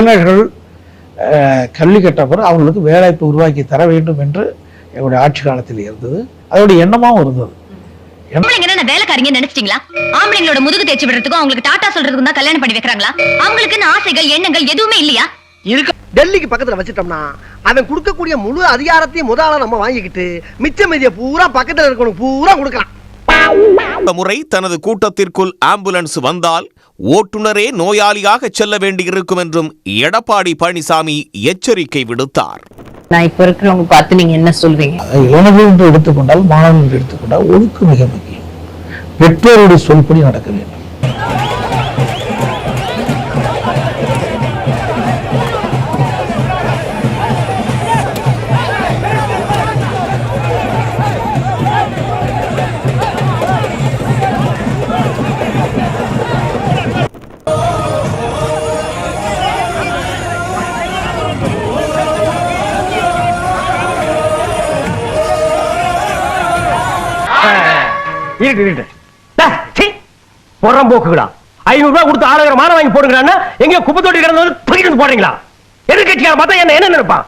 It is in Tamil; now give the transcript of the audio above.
இளைஞர்கள் கல்வி கற்ற பிறகு அவங்களுக்கு வேலைவாய்ப்பு உருவாக்கி தர வேண்டும் என்று என்னுடைய ஆட்சி காலத்தில் இருந்தது. அதோட எண்ணமாவும் இருந்தது. வேலைக்காரங்க நினைச்சிட்டீங்களா? ஆம்பளைங்களோட முதுகு தேய்ச்சி விடுறதுக்கும் அவங்களுக்கு டாட்டா சொல்றதுக்கும் தான் கல்யாணம் பண்ணி வைக்கிறாங்களா? அவங்களுக்கு ஆசைகள் எண்ணங்கள் எதுவுமே இல்லையா? இருக்கு. டெல்லிக்கு பக்கத்துல வச்சிட்டோம்னா அவன் கொடுக்கக்கூடிய முழு அதிகாரத்தையும் முதல்ல நம்ம வாங்கிக்கிட்டு மிச்ச மீதிய பூரா பக்கத்துல இருக்கணும் பூரா கொடுக்கலாம். முறை தனது கூட்டத்திற்குள் ஆம்புலன்ஸ் வந்தால் ஓட்டுநரே நோயாளியாக செல்ல வேண்டியிருக்கும் என்றும் எடப்பாடி பழனிசாமி எச்சரிக்கை விடுத்தார். நான் இப்ப இருக்கிறவங்க பார்த்து நீங்க என்ன சொல்வீங்க? இளைஞர்கள் என்று எடுத்துக்கொண்டால், மாணவர்கள் என்று எடுத்துக்கொண்டால் ஒழுக்கம் மிக முக்கியம். பெற்றோருடைய சொல்படி நடக்க வேண்டும். போக்குகளா 500 ரூபாய் கொடுத்து 6,000 மானம் வாங்கி போடுங்கிறான்னா எங்க குப்பை தொட்டி கிடந்து போடுறீங்களா? எதிர்கட்சிக்கார பார்த்தா என்ன நினைப்பான்?